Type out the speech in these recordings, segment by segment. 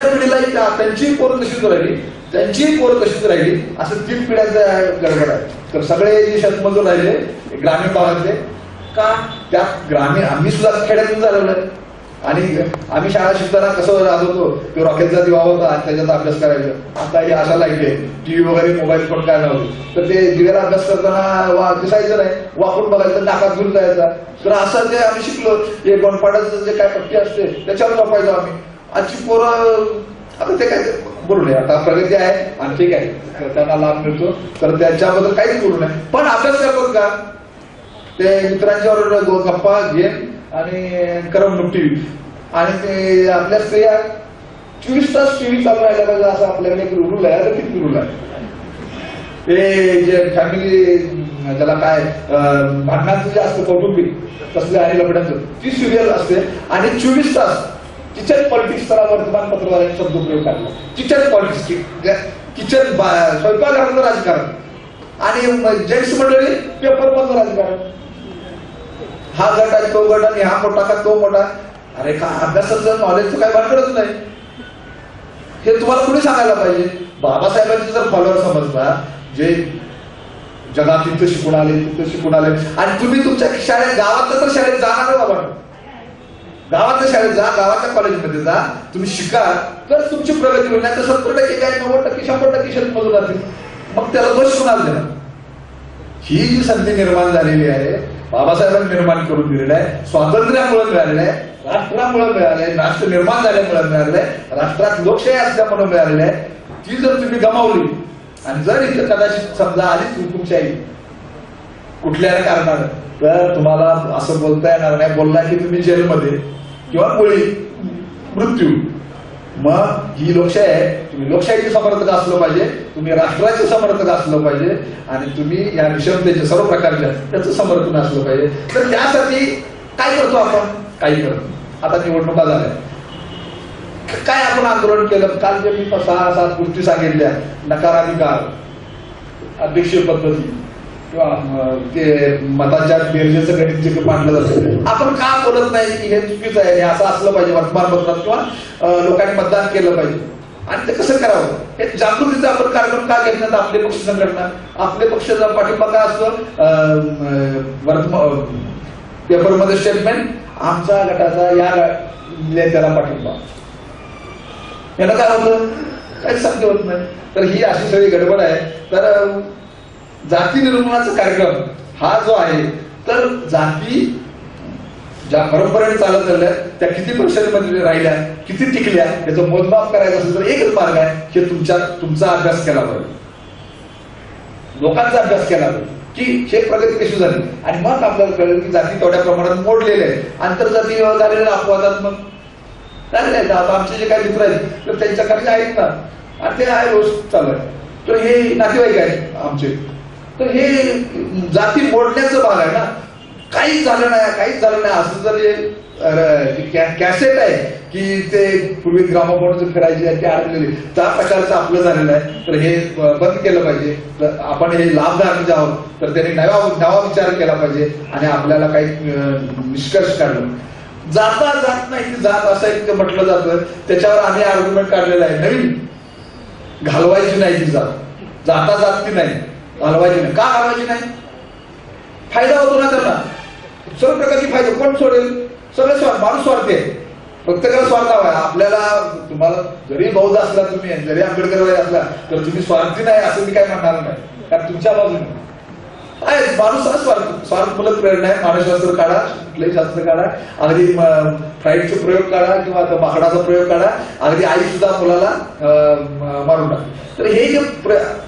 पिढीला त्यांची पोरं तशीच राहिली, त्यांची पोरं तशीच राहिली, असं 3 पिढ्यांचं गडबड आहे. तर सगळे जे शेतमजूर राहिले ग्रामीण भागातले, का त्या ग्रामीण आम्ही सुद्धा खेड्यातून झालेलो आहे. आणि आम्ही शाळा शिकताना कसं राहत होतो, तो रॉकेलचा दिवा होता आणि त्याच्यात अभ्यास करायचा. आता हे अशा लाईट आहे, टीव्ही वगैरे मोबाईल पण काय नव्हते, तर ते दिव्याला अभ्यास करताना दिसायचं नाही, वाकून बघायचं, नाकात घेऊन जायचा. तर असं ते आम्ही शिकलो. हे गोंडपाडाचं जे काय पट्टी असते त्याच्यावर झोपायचो आम्ही. आजची पोरं आता ते काय बोलू नये, आता प्रगती आहे आणि ठीक आहे, त्यांना लाभ मिळतो, तर त्याच्याबद्दल काहीच बोलू नये. पण अभ्यास करतात का ते मित्रांच्यावर गप्पा गेम आणि करमणूक टीव्ही. आणि ते आपल्या स्त्रिया 24 तास टीव्ही चालू राहिला पाहिजे असं आपल्याकडे एक रूल आहे. तर किती रूल आहे ते जे फॅमिली ज्याला काय भांडणांचं जे असतं कौटुंबिक तसले आणि लफड्यांचं, ती सिरियल असते. आणि 24 तास किचन पॉलिटिक्स ला वर्तमानपत्रवाल्यांनी शब्दप्रयोग काढला. किचन पॉलिटिक्स, किचन स्वयंपाकघरातलं राजकारण आणि जेंट्स मंडळी पेपर मधलं राजकारण. हा गट आहे तो गट आणि हा मोठा का तो मोठा. अरे का अभ्यासाचं नॉलेजचं काही भानगडच नाही. हे तुम्हाला कुणी सांगायला पाहिजे. बाबासाहेबांचे जर फॉलोअर समजता, जे जगात तिथं शिकून आले तिथं शिकून आले, आणि तुम्ही तुमच्या शाळेत गावातल्या तर शाळेत जाणार बाबा, गावातल्या शाळेत जा, गावाच्या कॉलेजमध्ये जा, तुम्ही शिका, तर तुमची प्रगती होईल. नाही तर 70% काय 90%, 100% शेतमजूर राहतील. मग त्याला दोष कुणाला देणार. ही जी संधी निर्माण झालेली आहे बाबासाहेबांनी निर्माण करून दिलेलं आहे, स्वातंत्र्यामुळे मिळालेलं आहे, राष्ट्रामुळे मिळाले, राष्ट्र निर्माण झाल्यामुळे मिळालेलं आहे, राष्ट्रात लोकशाही असल्यामुळे मिळालेली आहे. ती जर तुम्ही गमावली आणि जर इथे कदाचित समजा आलीच हुकुमशाही कुठल्या कारणानं, तर तुम्हाला असं बोलता येणार नाही. बोलला की तुम्ही जेलमध्ये किंवा मुळी मृत्यू. मग ही लोकशाही आहे. तुम्ही लोकशाहीचे समर्थक असलं पाहिजे, तुम्ही राष्ट्राचे समर्थक असलं पाहिजे, आणि तुम्ही या विषमतेचे सर्व प्रकारच्या त्याचं समर्थन असलं पाहिजे. तर त्यासाठी काय करतो आपण, काही करतो. आता निवडणुका झाल्या, काय आपण आंदोलन केलं. काल जे मी 6-7 गोष्टी सांगितल्या, नकाराधिकार, अध्यक्षीय पद्धती किंवा ते मताच्या बेरजेचं गणित जे मांडलं जातं, आपण का बोलत नाही की हे चुकीचं आहे, हे असं असलं पाहिजे वर्तमानपत्रात किंवा लोकांनी मतदान केलं पाहिजे. आणि ते कसं करावं हे जागृतीचा आपण कार्यक्रम का घेत नाही. आपले पक्ष संघटना, आपले पक्षाचा पाठिंबा काय असतो, पेपरमध्ये स्टेटमेंट, आमचा गटाचा या नेत्याला पाठिंबा. याला काय होतं, काहीच साध्य होत नाही. तर ही अशी सगळी गडबड आहे. तर जाती निर्मूलनाचा कार्यक्रम हा जो आहे, तर जाती ज्या परंपरेने चालत आल्या त्या किती पर्सेंटमध्ये राहिल्या, किती टिकल्या, याचं मोजमाप करायचं असेल तर एकच मार्ग आहे की तुमचा अभ्यास केला पाहिजे, लोकांचा अभ्यास केला पाहिजे की हे प्रगती कशी झाली. आणि मग आपल्याला कळेल की जाती तेवढ्या प्रमाणात मोडलेल्या आहेत, आंतरजातीय झालेल्या अपवादात्मक झालेले आहेत. आता आमचे जे काही मित्र आहेत तर त्यांच्याकडे आहेत ना, आणि ते आहे रोज चालू आहे. तर हे नातेवाईक आहेत आमचे, तर हे जाती मोडण्याचा भाग आहे ना. काहीच झालं नाही, काहीच झालं नाही असं जर कॅसेट आहे की ते पूर्वी ग्रामोफोन फिरायचे ते अडकलेले, त्या प्रकारचं आपलं झालेलं आहे. तर हे बंद केलं पाहिजे. तर आपण हे लाभधारक जे आहोत तर त्यांनी नवा विचार केला पाहिजे आणि आपल्याला काही निष्कर्ष काढलं. जाता जात नाही की जात असं एक म्हटलं जातं, त्याच्यावर आम्ही आर्ग्युमेंट काढलेला आहे. नवीन घालवायची नाही ती जात, जाता जात ती नाही, घालवायची नाही. का घालवायची नाही, फायदा होतो ना त्यांना, सर्व प्रकारची फायदा. कोण सोडेल, सगळे स्वार्थ, माणूस स्वार्थी आहे, प्रत्येकाला स्वार्थ हवा आहे. आपल्याला तुम्हाला जरी बौद्ध असला तुम्ही, जरी आंबेडकर असला तर तुम्ही स्वार्थी नाही असं मी काय म्हणणार नाही, कारण तुमच्या बाजूने आहे माणूस हा स्वार्थमूलक प्रेरणा आहे. मानसशास्त्र काढा, कुठलंही शास्त्र काढा, अगदी फ्राईडचा प्रयोग काढा किंवा माकडाचा प्रयोग काढा, अगदी आई सुद्धा मुलाला मारून टाक. तर हे जे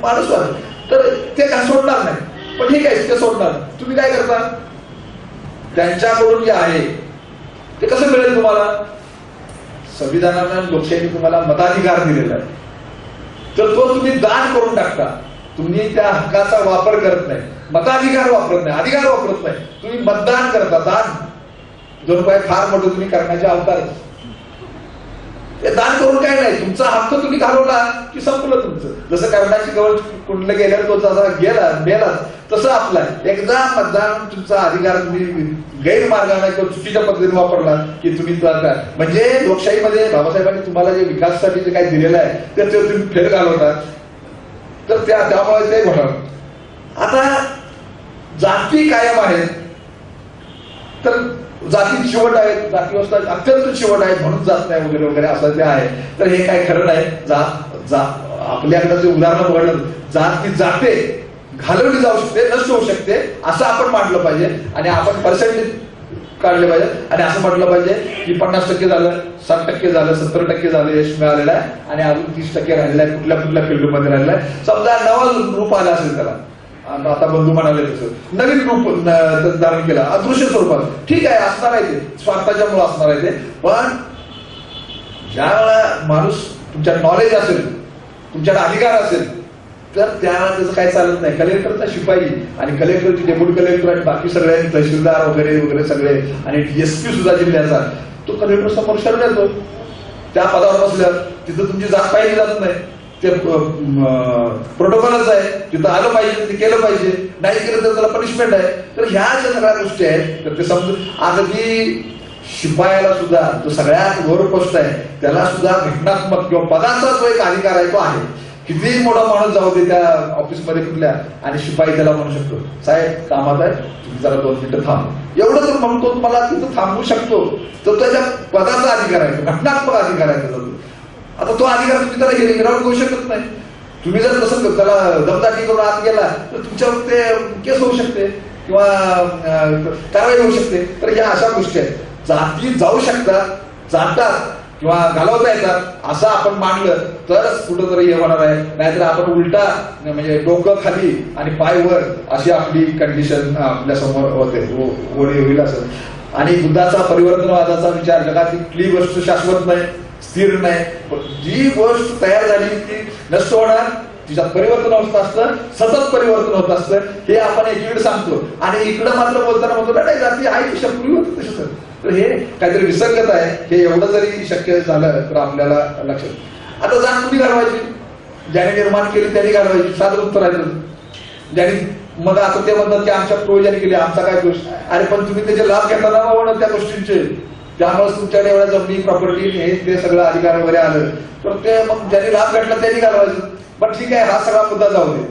माणूस तर ते काय सोडणार नाही. पण ठीक आहे, ते सोडणार. तुम्ही काय करता, त्यांच्याकडून जे आहे ते कसं मिळेल तुम्हाला. संविधानानं लोकशाही तुम्हाला मताधिकार दिलेला आहे, तर तो तुम्ही दान करून टाकता. तुम्ही त्या हक्काचा वापर करत नाही, मताधिकार वापरत नाही, अधिकार वापरत नाही, तुम्ही मतदान करता. दान जणू काय फार मोठं तुम्ही करण्याचे अवतार. ते दान करून काय नाही, तुमचा हक्क तुम्ही घालवला की संपलं तुमचं. जसं कर्णाची गवळ कुंडलं गेल्यावर तो जसा गेला मेलाच, तसं आपला एकदा मतदान तुमचा अधिकार तुम्ही गैरमार्गाने किंवा चुकीच्या पद्धतीने वापरला की तुम्ही म्हणजे लोकशाहीमध्ये बाबासाहेबांनी तुम्हाला जे विकासासाठी जे काही दिलेलं आहे त्याच्यावर तुम्ही फेर घालवतात, तर त्यामुळे ते घोटाळा. आता जाती कायम आहेत, तर जाती शेवट आहेत, जाती व्यवस्था अत्यंत शेवट आहेत म्हणून जात नाही वगैरे वगैरे असं ते आहे. तर हे काय खरं नाही. आपल्याकडे जे उदाहरण बघडलं, जात ती जाते घालवली जाऊ शकते, नष्ट होऊ शकते असं आपण मांडलं पाहिजे. आणि आपण पर्सेंटेज काढले पाहिजे आणि असं म्हटलं पाहिजे की 50% झालं, 60% झालं, 70% झालं, यश मिळालेलं आहे आणि अजून 30% राहिलेलं आहे, कुठल्या कुठल्या फील्डमध्ये राहिलेलं आहे. समजा नवं रूप आलं असेल त्याला, आता बंधू म्हणाले तसं नवीन रूप धारण केलं अदृश्य स्वरूपात, ठीक आहे, असणार आहे ते, स्वार्थाच्या मुळे असणार आहे ते. पण ज्या वेळा माणूस तुमच्या नॉलेज असेल, तुमच्याकडे अधिकार असेल, तर त्यावेळेला त्याचं काय चालत नाही. कलेक्टरचा शिपाई आणि कलेक्टरची डेप्युटी कलेक्टर आणि बाकी सगळे तहसीलदार वगैरे वगैरे सगळे आणि एसपी सुद्धा जिल्ह्याचा, तो कलेक्टर समोर शरण येतो. त्या पदावर बसल्यावर तिथं तुमची जात पाहिली जात नाही, ते प्रोटोकॉलच आहे, तिथं आलं पाहिजे, ते केलं पाहिजे, नाही केलं तर त्याला पनिशमेंट आहे. तर ह्या ज्या सगळ्या गोष्टी आहेत तर ते समजून अगदी शिपायाला सुद्धा जो सगळ्यात वर पोस्ट आहे त्याला सुद्धा घटनात्मक किंवा पदाचा जो एक अधिकार आहे तो आहे. कितीही मोठा माणूस जाऊ दे त्या ऑफिसमध्ये कुठल्या, आणि शिपाई त्याला म्हणू शकतो साहेब कामात आहे, तुम्ही जरा 2 मिनिटं थांब, एवढं तर म्हणतो मला तिथं थांबवू शकतो. तर त्याच्या पदाचा अधिकार आहे, घटनात्मक अधिकार आहे त्याचा. आता तो अधिकार तुम्ही त्याला हिरावून घेऊ शकत नाही. तुम्ही जर तसं त्याला दमदाटी करून आत गेला तर तुमच्यावर ते केस होऊ शकते किंवा कारवाई होऊ शकते. तर ह्या अशा गोष्टी आहेत. जाती जाऊ शकतात, जातात किंवा घालवता येतात असं आपण मानलं तरच कुठंतरी हे होणार आहे. नाहीतर आपण उलटा म्हणजे डोकं खाली आणि पाय वर अशी आपली कंडिशन आपल्या समोर होते होईल असं. आणि बुद्धाचा परिवर्तनवादाचा विचार, जगातली कुठली गोष्ट शाश्वत नाही, स्थिर नाही. जी गोष्ट तयार झाली ती नष्ट होणार, तिच्यात परिवर्तन होत असतं, सतत परिवर्तन होत असतं. हे आपण एकीकडे सांगतो आणि इकडं मात्र बोलताना म्हणतो नाही जाती आहे की पूर्वी होत तसं. तर हे काहीतरी विसंगत आहे. हे एवढं जरी शक्य झालं तर आपल्याला लक्षात. आता जात तुम्ही घालवायची, ज्याने निर्माण केली त्यांनी घालवायची, साधं उत्तर आहे. ज्यांनी मग आता ते म्हणतात की आमच्या पूर्वजांनी केली, आमचा काय दोष. अरे पण तुम्ही त्याचे लाभ घेताना म्हणून त्या गोष्टींचे, त्यामुळे तुमच्याकडे एवढ्या जमिनी प्रॉपर्टी हे ते सगळं अधिकार वगैरे आलं तर ते मग ज्यांनी लाभ घेतला त्यांनी घालवायचं. पण ठीक आहे, हा सगळा मुद्दा जाऊ दे.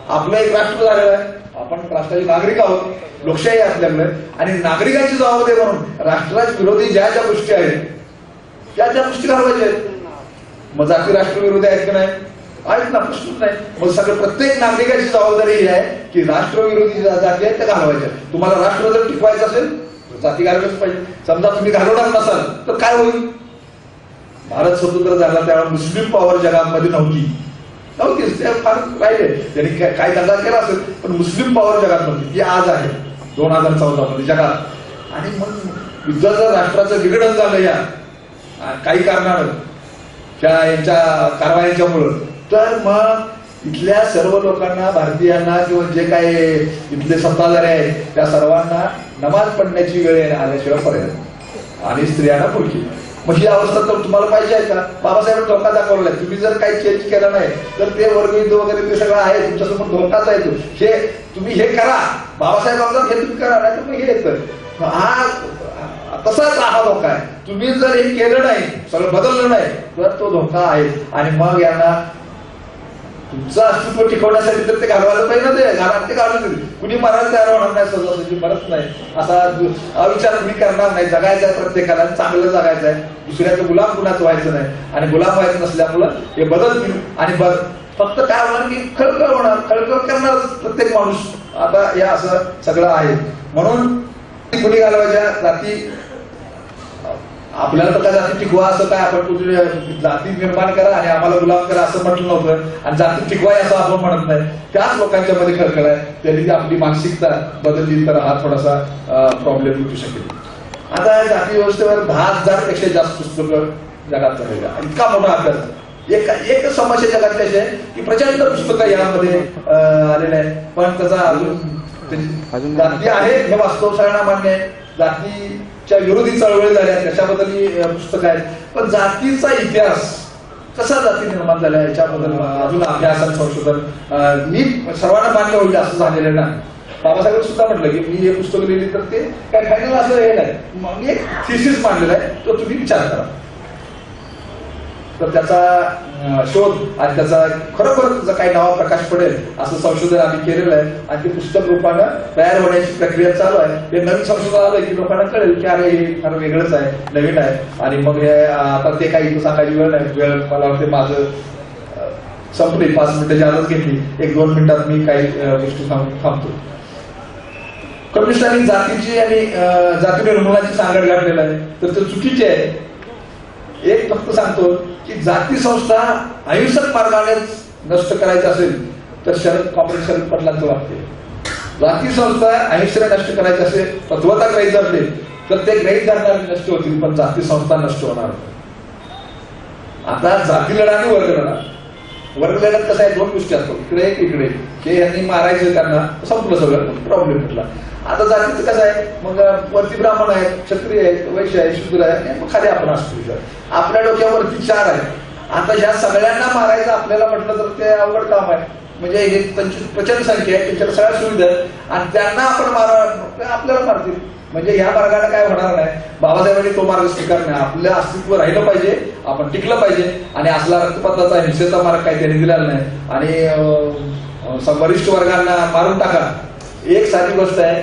आपलं एक राष्ट्र झालेलं आहे, आपण राष्ट्राचे नागरिक आहोत, लोकशाही आहे आपल्याकडे. आणि नागरिकांची जबाबदारी म्हणून राष्ट्राच्या विरोधी ज्या ज्या गोष्टी आहेत त्या गोष्टी घालवायच्या आहेत. मग जाती राष्ट्रविरोधी आहेत की नाही? आहेत ना, प्रश्नच नाही. मग सगळं प्रत्येक नागरिकाची जबाबदारी ही आहे की राष्ट्रविरोधी ज्या जाती आहेत त्या घालवायच्या. तुम्हाला राष्ट्र जर टिकवायचं असेल तर जाती घालवलंच पाहिजे. समजा तुम्ही घालवणार नसाल तर काय होईल? भारत स्वतंत्र झाला त्यावेळेला मुस्लिम पॉवर जगामध्ये नव्हतीच, ते फार राहिले. त्यांनी काय दंगा केला असेल पण मुस्लिम पॉवर जगात नव्हती, ती आज आहे 2014 मध्ये जगात. आणि मग युद्धाचं राष्ट्राचं विघटन झालं या काही कारणानं, त्या यांच्या कारवायांच्यामुळं. तर मग इथल्या सर्व लोकांना, भारतीयांना किंवा जे काही इथले सत्ताधारी आहेत त्या सर्वांना नमाज पडण्याची वेळ आल्याशिवाय पर्याय, आणि स्त्रियांना पुरकी. मग ही अवस्था तर तुम्हाला पाहिजे आहे का? बाबासाहेबांनी धोका दाखवला आहे. तुम्ही जर काही चेंज केलं नाही तर ते वर्गयुद्ध वगैरे ते सगळं आहे तुमच्यासमोर, धोकाच आहे तो. हे तुम्ही हे करा, बाबासाहेब आमदार हे तुम्ही करा, नाही तर मग हे येतं. हा तसाच हा धोका आहे. तुम्ही जर हे केलं नाही, सगळं बदललं नाही तर तो धोका आहे. आणि मग यांना तुमचं अस्तित्व टिकवण्यासाठी तर ते घालवायला पाहिजे ना, ते घालून कुणी मरायला तयार होणार नाही, सहजासहजी मरत नाही. असा अविचार कुणी करणार नाही. जगायचं आहे प्रत्येकाला, चांगलं जगायचं आहे, दुसऱ्याचं गुलाम कुणाचं व्हायचं नाही. आणि गुलाम व्हायचं नसल्यामुळं हे बदलतील. आणि फक्त काय होणार की खळखळ होणार, खळखळ करणार प्रत्येक माणूस. आता हे असं सगळं आहे. म्हणून कुणी घालवायच्या जाती, आपल्याला तर काय जाती टिकवा असं काय आपण जाती निर्माण करा आणि आम्हाला गुलाम करा असं म्हटलं नव्हतं. आणि जाती टिकवाय असं आपण म्हणत नाही. त्याच लोकांच्या मध्ये खळखळ आहे. त्यांनी आपली मानसिकता बदलली तर हा थोडासा प्रॉब्लेम मिटू शकेल. आता जाती व्यवस्थेवर 10,000 पेक्षा जास्त पुस्तकं जगात चाललेलं आहे. इतका मोठा अभ्यास. एक समस्या जगातली अशी आहे की प्रचंड पुस्तकं यामध्ये आलेलं आहे. पण त्याचा अजून जाती आहेत हे वास्तव सगळ्यांना मान्य आहे. जाती च्या विरोधी चळवळी झाल्या त्याच्याबद्दल पुस्तक आहेत. पण जातीचा इतिहास कसा जाती निर्माण झाल्या याच्याबद्दल अजून अभ्यास आणि संशोधन मी सर्वांना मान्य होईल असं झालेलं नाही. बाबासाहेब सुद्धा म्हटलं की मी हे पुस्तक लिहिली तर ते काय फायनल असं हे नाही, मी एक थिसिस मांडलेला आहे, तो तुम्ही विचार करा. तर त्याचा शोध आणि त्याचा खरोखर काही नाव प्रकाश पडेल असं संशोधन आम्ही केलेलं आहे आणि ते पुस्तक रूपानं तयार होण्याची प्रक्रिया चालू आहे. हे नवीन संशोधन आलं की लोकांना कळेल की अरे हे फार वेगळंच आहे, नवीन आहे. आणि मग हे आता ते काही सांगायची वेळ नाही, वेळ मला वाटते माझं संपली, 5 मिनिटाची आदत घेतली, 1-2 मिनिटात मी काही गोष्टी थांबतो. कम्युनिस्टांनी जातीची आणि जाती निर्मूलनाची सांगड घातलेलं आहे तर ते चुकीचे आहे. एक फक्त सांगतो की जाती संस्था अहिंसक मार्गानेच नष्ट करायचं असेल तर कॉम्रेड शरद पटलांचं वाटते. जाती संस्था अहिंसेने नष्ट करायचं असेल, तत्वता ग्रहित धरले तर ते ग्रहित धरणारे नष्ट होतील, पण जाती संस्था नष्ट होणार. आता जाती लढा आणि वर्ग लढा. वर्ग लढ्यात कसं आहे, 2 गोष्टी असतात, इकडे एक इकडे, हे यांनी मारायचं त्यांना संपलं सगळं, प्रॉब्लेम म्हटला. आता जातीचं कसं आहे, मग वरती ब्राह्मण आहेत, क्षत्रिय आहेत, वैश्य आहे, शूद्र आहे, मग खाली आपण असतो. आपल्या डोक्यावरती 4 आहे. आता ह्या सगळ्यांना मारायचं आपल्याला म्हटलं तर ते अवघड काम आहे. म्हणजे हे त्यांची प्रचंड संख्या आहे, त्यांच्याकडे सगळ्या सुविधा आहेत आणि त्यांना आपण मारा आपल्याला मारतील. म्हणजे ह्या मार्गाने काय होणार नाही. बाबासाहेबांनी तो मार्ग स्वीकारणे, आपलं अस्तित्व राहिलं पाहिजे, आपण टिकलं पाहिजे आणि असला रक्तपाताचा हिंसेचा मार्ग काही त्यांनी दिलेला नाही. आणि वरिष्ठ वर्गांना मारून टाका, एक साधी गोष्ट आहे